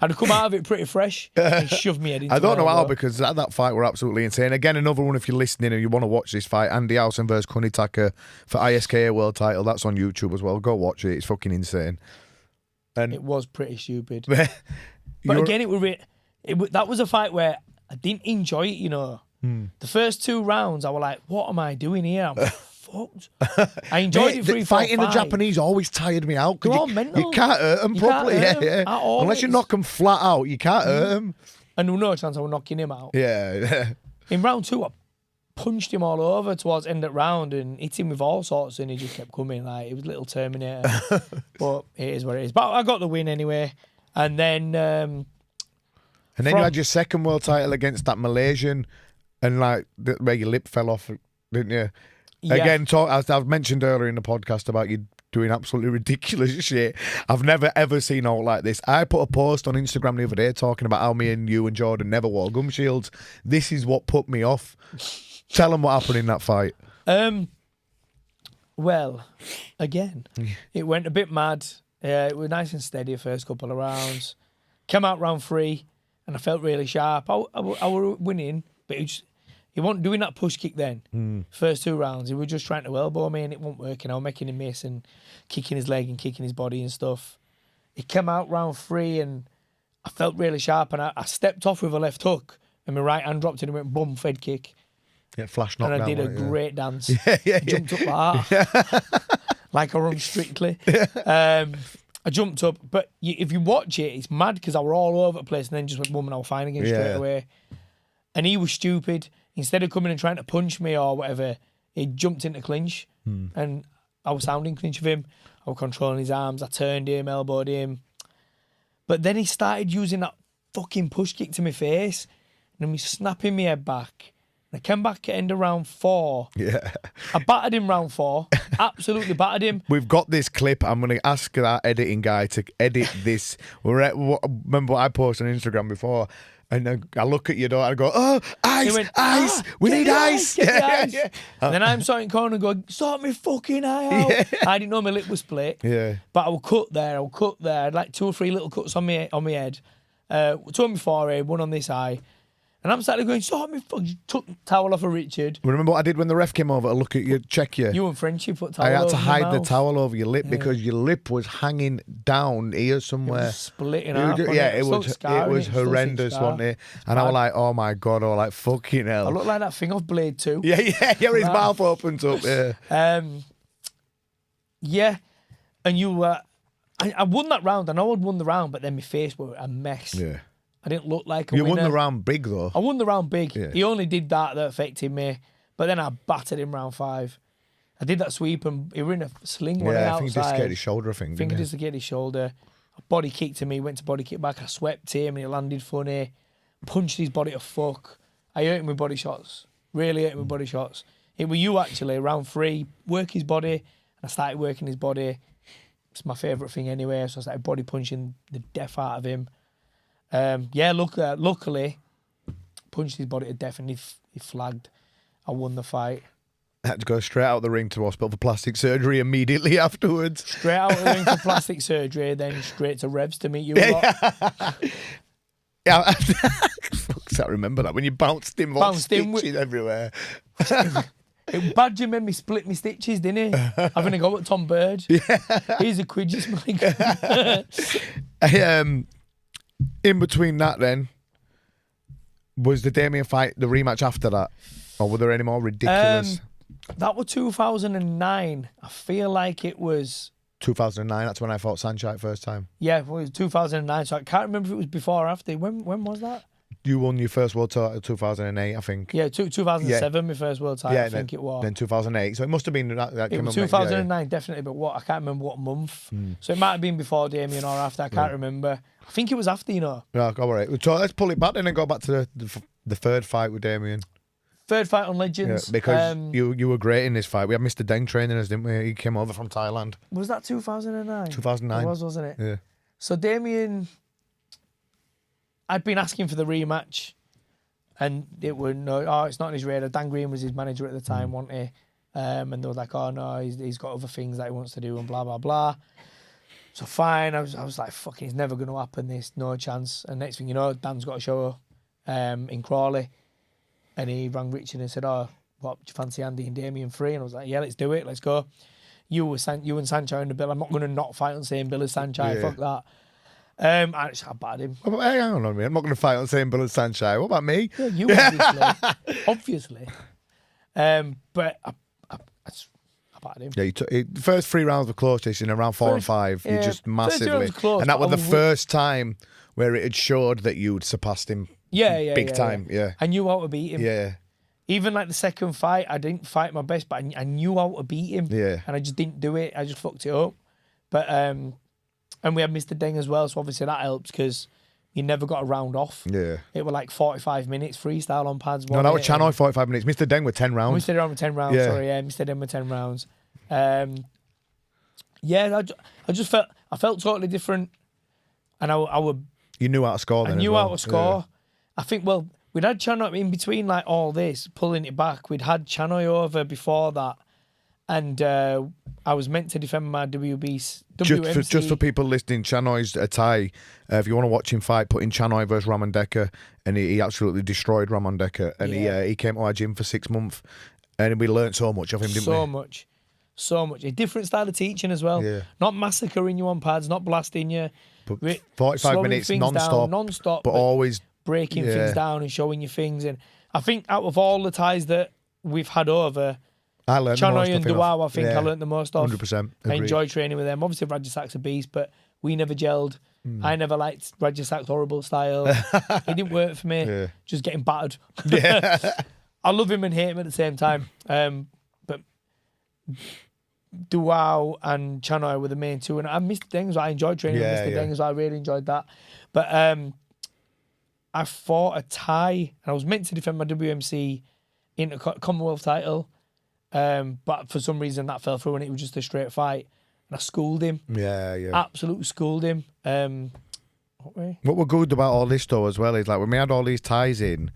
I'd come out of it pretty fresh and shoved me head into I don't know elbow. how, because that fight were absolutely insane. Again, another one, if you're listening and you want to watch this fight, Andy Howson versus Kunni Tucker for ISKA world title. That's on YouTube as well. Go watch it. It's fucking insane. And it was pretty stupid. But again, that was a fight where I didn't enjoy it, you know. The first 2 rounds, I was like, what am I doing here? I'm fucked. I enjoyed it 3, 4, fighting 5. the Japanese always tired me out. They're all mental. You can't hurt them properly. At all. Unless you knock them flat out, you can't hurt them. And there was no chance I was knocking him out. Yeah. In round 2, I punched him all over towards the end of the round and hit him with all sorts, and he just kept coming. Like, it was a little Terminator. But it is what it is. But I got the win anyway. And then... and then you had your second world title against that Malaysian, and like where your lip fell off, didn't you? Yeah. Again, as I've mentioned earlier in the podcast about you doing absolutely ridiculous shit. I've never ever seen all like this. I put a post on Instagram the other day talking about how me and you and Jordan never wore gum shields. This is what put me off. Tell them what happened in that fight. Well, again, it went a bit mad. It was nice and steady the first couple of rounds. Came out round 3, and I felt really sharp. I was winning, but he wasn't doing that push kick then. First 2 rounds, he was just trying to elbow me, and it wasn't working. I was making him miss and kicking his leg and kicking his body and stuff. He came out round 3, and I felt really sharp, and I stepped off with a left hook, and my right hand dropped and it went boom, fed kick. Yeah, flash knockdown. And I did a great dance. Yeah. Jumped up like that. Like I run Strictly. I jumped up, but if you watch it, it's mad because I were all over the place and then just went boom and I was fine again straight away. And he was stupid. Instead of coming and trying to punch me or whatever, he jumped into clinch. And I was sounding clinch of him. I was controlling his arms. I turned him, elbowed him. But then he started using that fucking push kick to my face. And then me snapping my head back. And I came back at end of round 4. Yeah. I battered him round 4. Absolutely battered him. We've got this clip. I'm going to ask that editing guy to edit this. Remember what I posted on Instagram before? And I look at your daughter and go, oh, ice, went, ice. We need ice. Get the ice. And then I'm sorting corner and going, sort me fucking eye out. Yeah. I didn't know my lip was split. Yeah. But I will cut there. I had like 2 or 3 little cuts on my head. 2 on my forehead, 1 on this eye. And I'm starting going, sort me fucking, took the towel off of Richard. Remember what I did when the ref came over to look at you, check you? You and Frenchie put towel I had over to my hide the mouth. towel over your lip because your lip was hanging down here somewhere. Splitting out. It was horrendous, wasn't it? And I was like, oh my God, I was like, fucking hell. I look like that thing off Blade 2. Yeah, his mouth opens up, yeah. Yeah, and you were... I won that round. I know I'd won the round, but then my face was a mess. Yeah. I didn't look like a You winner. won the round big, though. I won the round big. Yeah. He only did that affected me. But then I battered him round 5. I did that sweep and he was in a sling one Yeah, I outside. think he dislocated his shoulder, I think, he didn't he? dislocated his shoulder. A body kick to me, went to body kick back. I swept him and he landed funny. Punched his body to fuck. I hurt him with body shots. Really hurt him with body shots. It was you, actually, round 3. Work his body. And I started working his body. It's my favourite thing anyway. So I started body punching the death out of him. Luckily, punched his body to death and he flagged. I won the fight. I had to go straight out the ring to hospital for plastic surgery immediately afterwards. Straight out of the ring for plastic surgery, then straight to Revs to meet you lot. Yeah, I remember that when you bounced him, stitches everywhere. Badger made me split my stitches, didn't he? Having a go at Tom Bird. Yeah. He's a quidges, Mike. In between that, then, was the Damien fight the rematch after that? Or were there any more ridiculous? That was 2009. I feel like it was 2009. That's when I fought Sanchai first time. Yeah, well, it was 2009. So I can't remember if it was before or after. When was that? You won your first world title in 2008, I think. Yeah, 2007, my first world title, I think it was. Then 2008. So it must have been that it was 2009, definitely, but I can't remember what month. So it might have been before Damien or after, I can't remember. I think it was after, you know. Yeah, all right. So let's pull it back then and go back to the third fight with Damien. Third fight on Legends. Yeah, because you were great in this fight. We had Mr. Deng training us, didn't we? He came over from Thailand. Was that 2009? 2009. It was, wasn't it? Yeah. So Damien, I'd been asking for the rematch, and it was it's not on his radar. Dan Green was his manager at the time, wasn't he? And they were like, oh no, he's got other things that he wants to do and blah blah blah. So fine, I was like, fucking, it's never going to happen. This, no chance. And next thing you know, Dan's got a show in Crawley. And he rang Richard and said, oh, what, do you fancy Andy and Damien free? And I was like, yeah, let's do it. Let's go. You and Sanchai on the bill. I'm not going to not fight on the same bill as Sanchai. Yeah. Fuck that. I battered him. Hey, hang on a minute. I'm not going to fight on the same bill as Sanchai. What about me? Yeah, you obviously. Obviously. But I battered him. Yeah, the first 3 rounds were close. In around 4 and 5, you just massively. Close, and that was the first time where it had showed that you'd surpassed him. Big time. I knew how to beat him. Yeah. Even like the second fight, I didn't fight my best, but I knew how to beat him. Yeah. And I just didn't do it. I just fucked it up. But and we had Mr. Deng as well, so obviously that helps because you never got a round off. Yeah. It were like 45 minutes freestyle on pads. No, that was Channel 45 minutes. Mr. Deng with 10 rounds. Mr. Deng with 10 rounds, Mr. Deng with 10 rounds. I just felt totally different. And I would. You knew how to score then. I knew how to score. Yeah. I think, we'd had Chanoy in between like all this, pulling it back. We'd had Chanoy over before that. And I was meant to defend my WMC. Just for people listening, Chanoy's a Thai. If you want to watch him fight, put in Chanoy versus Ramon Decker. And he absolutely destroyed Ramon Decker. And he came to our gym for 6 months. And we learned so much of him, didn't we? So much. A different style of teaching as well. Yeah. Not massacring you on pads, not blasting you. But 45 minutes non-stop. But always breaking things down and showing you things. And I think out of all the ties that we've had over, I learned Chanoy and Duao, I think I learned the most of. 100%. I enjoyed training with them. Obviously, Rajasak's a beast, but we never gelled. I never liked Rajasak's horrible style. It didn't work for me. Yeah. Just getting battered. Yeah. I love him and hate him at the same time. But Duao and Chanoy were the main two. And I missed Deng. I enjoyed training with Mr. Deng, so I really enjoyed that. But I fought a Thai, and I was meant to defend my WMC Commonwealth title, but for some reason that fell through, and it was just a straight fight. And I schooled him. Yeah. Absolutely schooled him. What were good about all this though as well is like when we had all these ties in,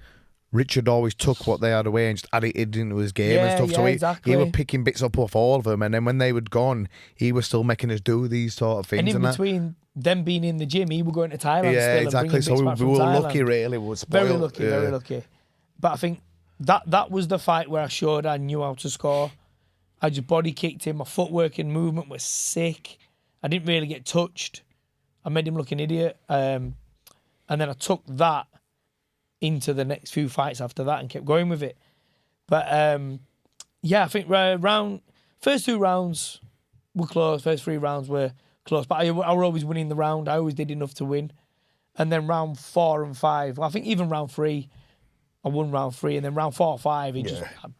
Richard always took what they had away and just added it into his game and stuff. So he was picking bits up off all of them, and then when they were gone, he was still making us do these sort of things. And in between them being in the gym, he was going to Thailand. Yeah, still exactly. And so we were lucky, really. We were spoiled. Very lucky. But I think that was the fight where I showed I knew how to score. I just body kicked him. My footwork and movement was sick. I didn't really get touched. I made him look an idiot. And then I took that into the next few fights after that and kept going with it. But I think first 2 rounds were close. First 3 rounds were close. But I were always winning the round. I always did enough to win. And then round 4 and 5, I think even round 3, I won round 3. And then round 4 or 5, I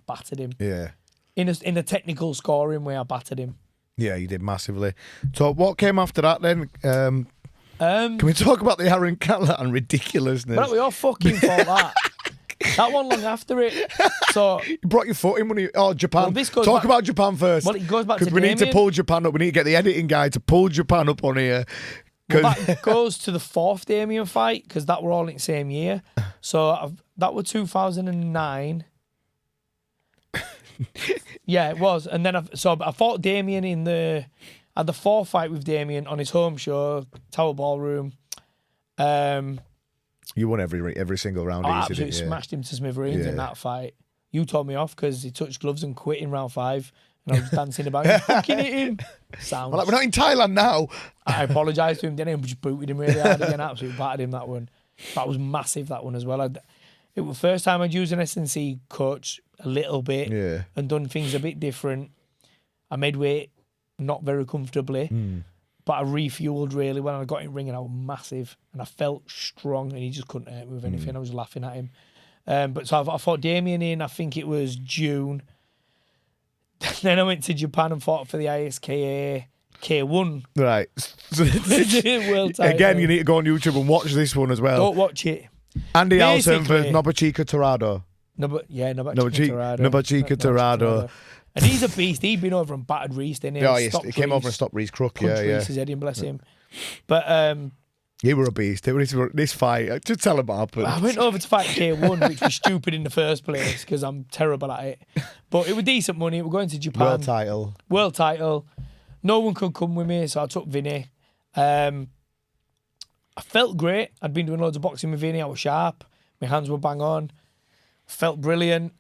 battered him. Yeah. In a technical scoring way, I battered him. Yeah, you did massively. So what came after that then? Can we talk about the Aaron Callahan ridiculousness? But we all fucking thought that. That one long after it. So you brought your foot in when you Japan. Well, talk about Japan first. Well, it goes back to because we need to pull Japan up. We need to get the editing guy to pull Japan up on here. Well, that goes to the 4th Damien fight because that were all in the same year. So that was 2009. Yeah, it was. And then I fought Damien at the 4th fight with Damien on his home show, Tower Ballroom. You won every single round. I absolutely smashed him to smithereens in that fight. You told me off because he touched gloves and quit in round 5. And I was dancing about him, fucking hit him. Sounds. We're not in Thailand now. I apologised to him, then I just booted him really hard again, absolutely battered him that one. That was massive, that one as well. It was the first time I'd used an S&C coach a little bit and done things a bit different. I made weight not very comfortably, but I refueled really when I got in ring and I was massive and I felt strong and he just couldn't hurt me with anything. I was laughing at him. But so I fought Damien in, I think it was June. Then I went to Japan and fought for the ISKA K1. Right. World title. Again, you need to go on YouTube and watch this one as well. Don't watch it. Andy Howson versus Nobuchika Torado. Nobuchika Torado. And he's a beast. He'd been over and battered Reese, didn't he? Yeah, he came over and stopped Reese Crook. Reese's head in, bless him. But you were a beast. This fight, just tell him what happened. I went over to fight K1, which was stupid in the first place because I'm terrible at it. But it was decent money. We're going to Japan. World title. No one could come with me, so I took Vinny. I felt great. I'd been doing loads of boxing with Vinny. I was sharp. My hands were bang on. Felt brilliant.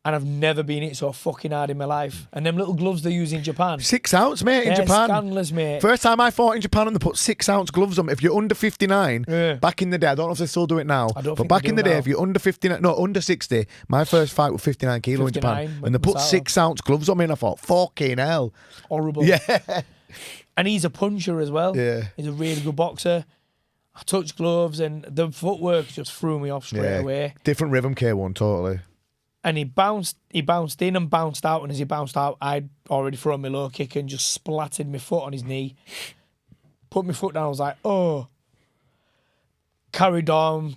And I've never been hit so fucking hard in my life. And them little gloves they use in Japan. 6 ounce, mate, in Japan. Scandalous, mate. First time I fought in Japan and they put 6 ounce gloves on. If you're under 59, back in the day, I don't know if they still do it now. But back in the day, if you're under 59, no, under 60, my first fight was 59 kilo in Japan. And they put 6 ounce gloves on me and I thought, fucking hell. Horrible. Yeah. And he's a puncher as well. Yeah. He's a really good boxer. I touched gloves and the footwork just threw me off straight away. Different rhythm, K1, totally. And he bounced in and bounced out. And as he bounced out, I'd already thrown my low kick and just splattered my foot on his knee. Put my foot down. I was like, oh. Carried on.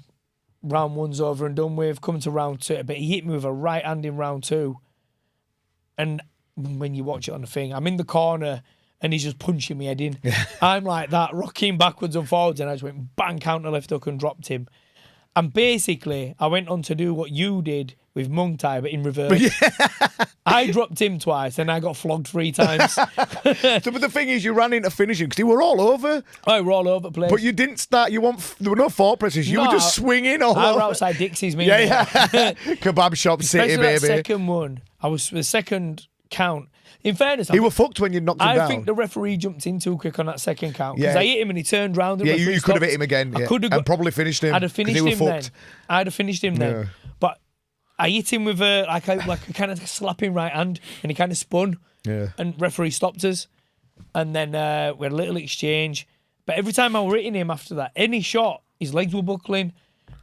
Round 1's over and done with. Coming to round 2. But he hit me with a right hand in round 2. And when you watch it on the thing, I'm in the corner and he's just punching me head in. I'm like that, rocking backwards and forwards. And I just went bang, counter left hook and dropped him. And basically, I went on to do what you did with Muay Thai, but in reverse. I dropped him twice, and I got flogged 3 times. But the thing is, you ran into finishing because you were all over. I were all over the place. But you didn't start. There were no fork presses. You were just swinging all over. I were outside Dixie's, me. Yeah. Kebab shop city, Especially baby. That second one, I was the second count. In fairness, he were fucked when you knocked him down. I think the referee jumped in too quick on that second count because I hit him and he turned round. And you could have hit him again. And probably finished him. I'd have finished him then. But I hit him with a kind of slapping right hand, and he kind of spun. Yeah. And referee stopped us, and then we had a little exchange. But every time I were hitting him after that, any shot, his legs were buckling.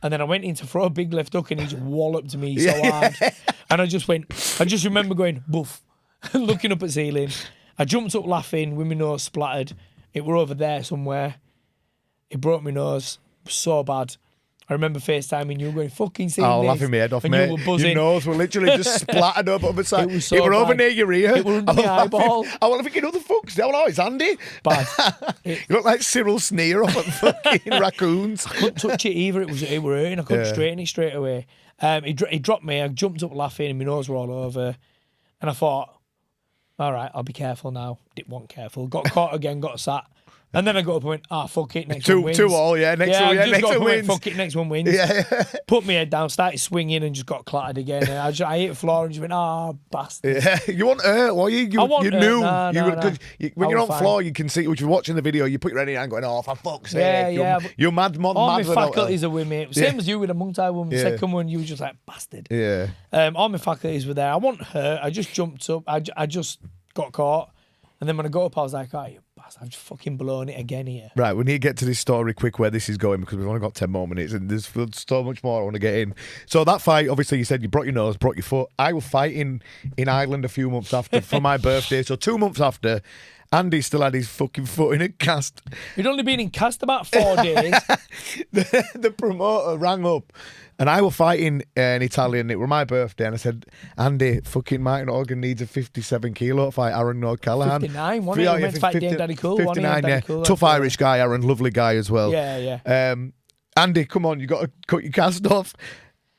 And then I went in to throw a big left hook, and he just walloped me so hard. And I just remember going boof. Looking up at ceiling. I jumped up laughing with my nose splattered. It were over there somewhere. It broke my nose so bad. I remember FaceTiming you going, fucking seeing this. Laughing my head off, and mate. You were buzzing. Your nose were literally just splattered up on the side. It was so It were bad. over near your ear. It were under my eyeball. I was thinking, who the fuck's that? Oh, it's Andy. Bad. You look like Cyril Sneer off at fucking raccoons. I couldn't touch it either. It were hurting. I couldn't straighten it straight away. He dropped me. I jumped up laughing and my nose were all over. And I thought, all right, I'll be careful now. Didn't want careful. Got caught again, got sat. And then I got up and went, fuck it, next one wins. 2-2 yeah. Next one wins. Fuck it, next one wins. Yeah. Put my head down, started swinging and just got clattered again. And I hit the floor and just went, bastard. Yeah. You weren't hurt, were you? You knew. Nah. When you're on floor, you can see, which you're watching the video, you put your head in and going, for fuck's sake. Yeah. You're mad. All my faculties are with me. Same as you with the Muay Thai one. The second one, you were just like, bastard. Yeah. All my faculties were there. I wasn't hurt. I just jumped up. I just got caught. And then when I got up, I was like, you bastard, I've just fucking blown it again here. Right, we need to get to this story quick where this is going because we've only got 10 more minutes and there's so much more I want to get in. So that fight, obviously you said you broke your nose, broke your foot. I was fighting in Ireland a few months after for my birthday. So 2 months after, Andy still had his fucking foot in a cast. He'd only been in cast about 4 days. The promoter rang up and I was fighting in Italian. It was my birthday and I said, Andy, fucking Martin Organ needs a 57 kilo to fight Aaron O'Callaghan. 59, one of them went to fight Dame Daddy Cool. 59, yeah. Tough Irish guy, Aaron, lovely guy as well. Yeah. Andy, come on, you got to cut your cast off.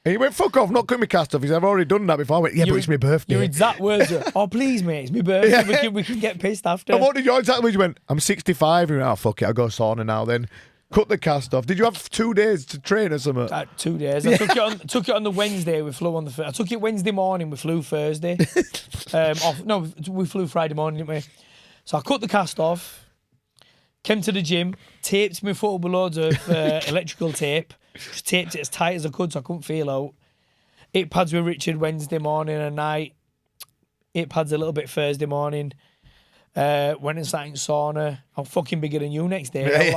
And he went, fuck off, not cutting my cast off. He said, I've already done that before. I went, yeah, but it's my birthday. Your exact words were, oh, please, mate, it's my birthday. We can get pissed after. And what did your exact words? You went, I'm 65. And he went, oh, fuck it, I'll go sauna now then. Cut the cast off. Did you have 2 days to train or something? 2 days. I took it on the Wednesday. We flew on the. I took it Wednesday morning. We flew Thursday. We flew Friday morning, didn't we? So I cut the cast off. Came to the gym. Taped my foot with loads of electrical tape. Just taped it as tight as I could so I couldn't feel out. 8 pads with Richard Wednesday morning and night. 8 pads a little bit Thursday morning. Went and sat in sauna. I'm fucking bigger than you next day.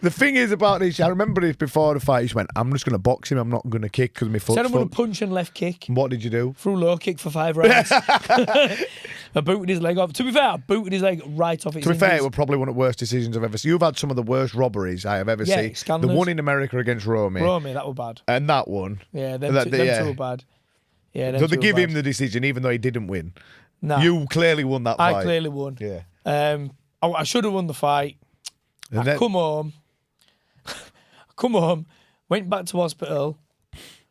The thing is about this, I remember this before the fight. He went, I'm just going to box him. I'm not going to kick because my foot's Said I'm going to punch and left kick. And what did you do? Threw low kick for 5 rounds. I booted his leg off. To be fair, I booted his leg right off. To be fair, it was probably one of the worst decisions I've ever seen. You've had some of the worst robberies I have ever seen. Scandalous. The one in America against Romy. That was bad. And that one. Yeah, them two were bad. Yeah, so they give him the decision even though he didn't win. No. You clearly won that fight. I clearly won. Yeah. I should have won the fight. I come home, went back to hospital,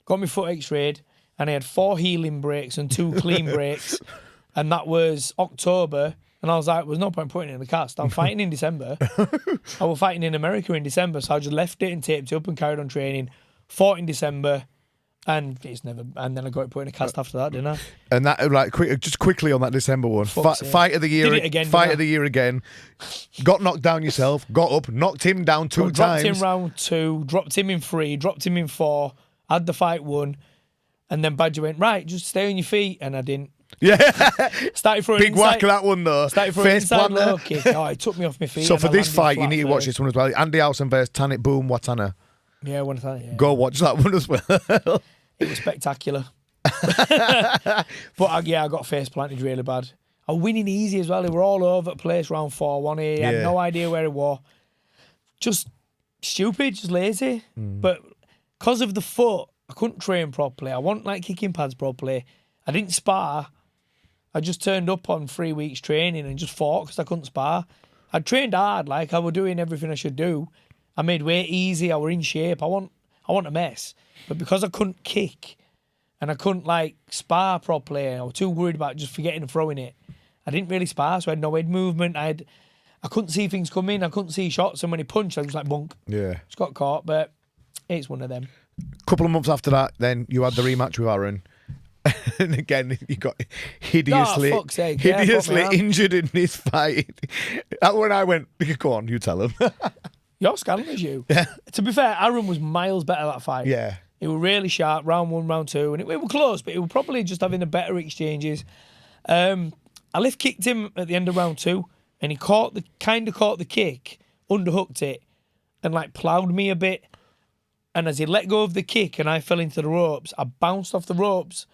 got my foot x-rayed, and I had 4 healing breaks and 2 clean breaks. And that was October. And I was like, there's no point putting it in the cast. I'm fighting in December. I was fighting in America in December. So I just left it and taped it up and carried on training. Fought in December. And then I got it put in a cast after that, didn't I? And that, just quickly on that December one, fight of the year, did it again, fight of the year again. Got knocked down yourself, got up, knocked him down 2 times. Dropped him round 2, dropped him in 3, dropped him in 4, had the fight won, and then Badger went, right, just stay on your feet, and I didn't. Yeah, started throwing big whack of that one though. Started throwing inside low kick. Oh, it took me off my feet. So for this fight, you need to watch this one as well. Andy Howson versus Tanit Boom Watana. Yeah, yeah. Go watch that one as well. It was spectacular. But I got face planted really bad. I was winning easy as well. They were all over the place round 4-1 here. I had no idea where it was. Just stupid, just lazy. But because of the foot, I couldn't train properly. I wasn't like kicking pads properly. I didn't spar. I just turned up on 3 weeks training and just fought because I couldn't spar. I trained hard, like I was doing everything I should do. I made weight easy. I were in shape. I want a mess. But because I couldn't kick and I couldn't like spar properly, I was too worried about just forgetting and throwing it. I didn't really spar, so I had no head movement. I couldn't see things coming. I couldn't see shots, and when he punched, I was like bunk. Yeah, just got caught. But it's one of them. Couple of months after that, then you had the rematch with Aaron. And again, you got hideously injured in this fight. That when I went, go on, you tell him. You're scandalous, you. Yeah. To be fair, Aaron was miles better that fight. Yeah. It was really sharp, round 1, round 2, and it was close, but it was probably just having the better exchanges. I left kicked him at the end of round 2, and he caught the kick, underhooked it, and like ploughed me a bit. And as he let go of the kick and I fell into the ropes, I bounced off the ropes,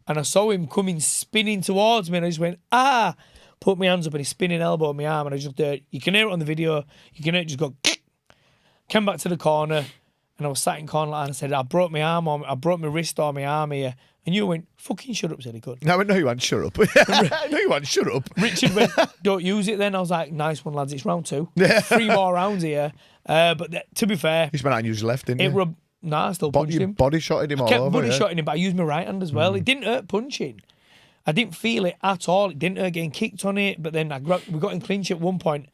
and I saw him coming spinning towards me, and I just went, ah! Put my hands up, and he's spinning elbow on my arm, and I just you can hear it on the video, you can hear it just go. Came back to the corner, and I was sat in corner like that, and I said, I broke my arm, I broke my wrist or my arm here. And you went, fucking shut up, silly cunt. No, I went, no, you went, shut up. No, you went, shut up. Richard went, don't use it then. I was like, nice one, lads, it's round 2. 3 more rounds here. But to be fair... You just went out and used your left, didn't you? I still punched him. Body shotted him all over. I kept body shotting him, but I used my right hand as well. It didn't hurt punching. I didn't feel it at all. It didn't hurt getting kicked on it. But then we got in clinch at one point,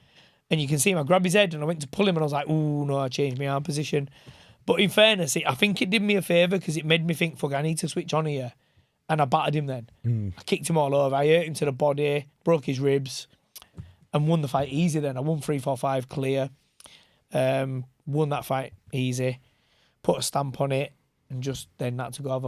and you can see him. I grabbed his head and I went to pull him, and I was like, "Ooh, no!" I changed my arm position. But in fairness, I think it did me a favour because it made me think, "Fuck, I need to switch on here," and I battered him. Then I kicked him all over. I hurt him to the body, broke his ribs, and won the fight easy. Then I won 3-4-5 clear. Won that fight easy. Put a stamp on it. And just then had to go have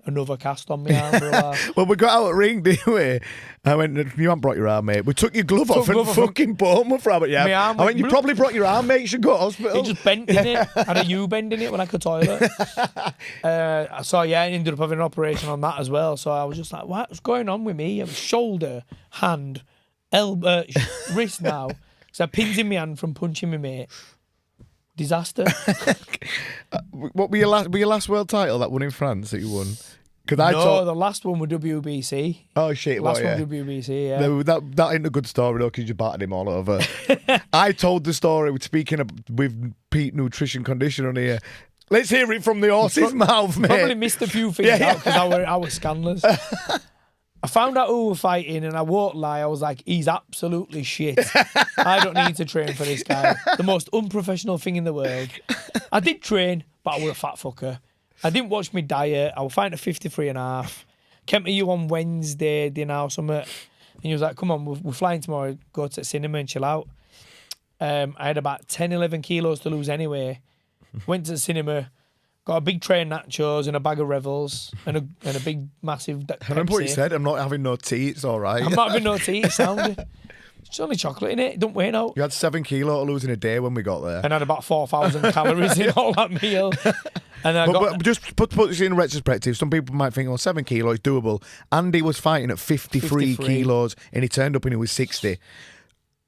another cast on my arm for a while. Well, we got out at ring, didn't we? I went, you haven't brought your arm, mate. We took your glove off and fucking put him up for it. Yeah. I went, you probably brought your arm, mate. You should go to hospital. It just bent in it. I had a U-bend in it when I could toilet. So, yeah, I ended up having an operation on that as well. So I was just like, what's going on with me? Shoulder, hand, elbow, wrist now. So I pins in my hand from punching my mate. Disaster. What were your last world title? That one in France that you won? The last one was WBC. Oh shit! Last one was WBC. Yeah. That ain't a good story though, because you battered him all over. I told the story speaking with Pete Nutrition Condition on here. Let's hear it from the horse's mouth, mate. Probably missed a few things out because I was scandalous. I found out who were fighting, and I won't lie, I was like, he's absolutely shit. I don't need to train for this guy. The most unprofessional thing in the world. I did train, but I was a fat fucker. I didn't watch my diet. I was fighting at 53.5. Came to you on Wednesday, dinner or something, and he was like, come on, we're flying tomorrow, go to the cinema and chill out. I had about 10, 11 kilos to lose anyway. Went to the cinema, got a big tray of nachos and a bag of Revels and a big, massive Pepsi. I remember what you said, I'm not having no tea, it's all right. I'm not having no tea, it sounded. It's only chocolate in it, it don't weigh out. You had 7 kilo to lose in a day when we got there. And had about 4,000 calories in all that meal. And but just put this in retrospective, some people might think, 7 kilo is doable. Andy was fighting at 53 kilos and he turned up and he was 60.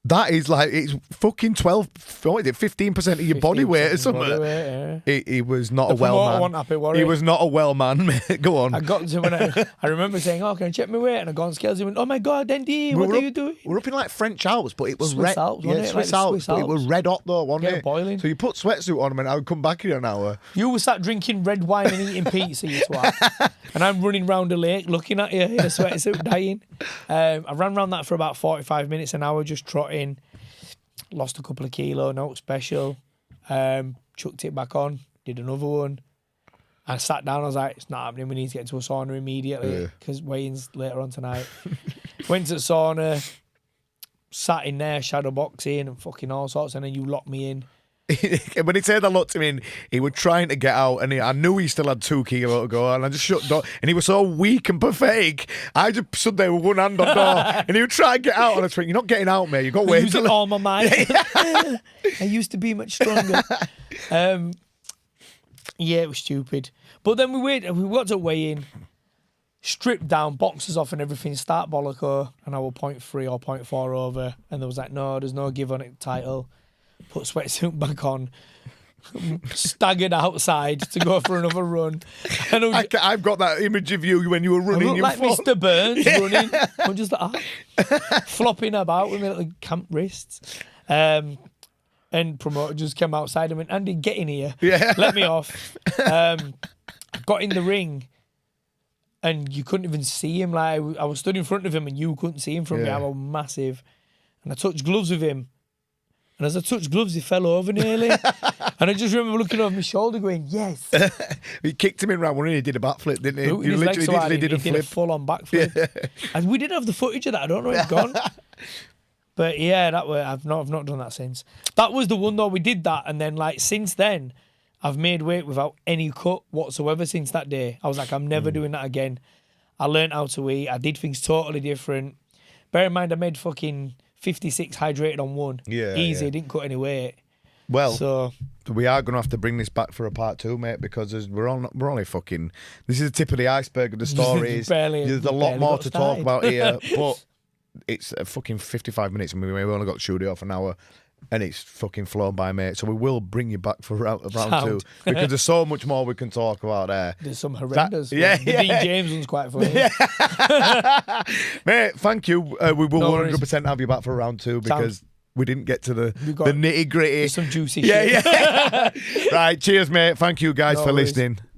That is like, it's fucking 15% of your body weight or something. He was not a well man. He was not a well man, mate. Go on. I got to when I remember saying, can I check my weight? And I got on scales and went, oh my God, Andy, what are you doing? We're up in like French Alps, but it was Swiss red. Alps, yeah, Swiss Alps, but it was red hot though, wasn't it? Boiling. So you put sweatsuit on and I would come back in an hour. You were sat drinking red wine and eating pizza, you twat. And I'm running round the lake looking at you in a sweatsuit dying. I ran around that for about 45 minutes, an hour just trotting. Lost a couple of kilos, not special. Chucked it back on, did another one. I sat down, I was like, it's not happening, we need to get to a sauna immediately because weigh-in's later on tonight. Went to the sauna, sat in there, shadow boxing and fucking all sorts, and then you locked me in. When he said I looked him in, he was trying to get out, and I knew he still had 2 kilos to go, and I just shut door. And he was so weak and pathetic. I just stood there with one hand on door, and he would try to get out, and I was like, "You're not getting out, mate. You got to wait." Using all my mind. I used to be much stronger. Yeah, it was stupid. But then we got to weigh in, stripped down, boxes off, and everything. Start bolloco, and I was 0.3 or 0.4 over, and there was like, no, there's no give on it title. Put sweatsuit back on, staggered outside to go for another run. And I've got that image of you when you were running. I look like Mr. Burns running. I'm just like, flopping about with my little camp wrists. And promoter just came outside and went, Andy, get in here. Yeah. Let me off. Got in the ring. And you couldn't even see him. Like I was stood in front of him and you couldn't see him from me. I was massive. And I touched gloves with him. And as I touched gloves, he fell over nearly. And I just remember looking over my shoulder going, yes. He kicked him in round one and he did a backflip, didn't he? He literally did a flip. He did a full-on backflip. Yeah. And we did have the footage of that. I don't know if it's gone. But yeah, I've not done that since. That was the one though, we did that. And then like since then, I've made weight without any cut whatsoever since that day. I was like, I'm never doing that again. I learned how to eat. I did things totally different. Bear in mind, I made fucking 56 hydrated on one. Yeah. Easy, didn't cut any weight. Well, so we are going to have to bring this back for a part 2, mate, because we're only fucking... This is the tip of the iceberg of the stories. There's a lot more to talk about here, but it's fucking 55 minutes and we've only got to shoot it off an hour. And it's fucking flown by, mate. So we will bring you back for round 2 because there's so much more we can talk about there. There's some horrendous. The Dean James one's quite funny. Mate, thank you. We will 100% have you back for round 2 because we didn't get to the nitty gritty. Some juicy shit. Yeah. Right, cheers, mate. Thank you guys for listening.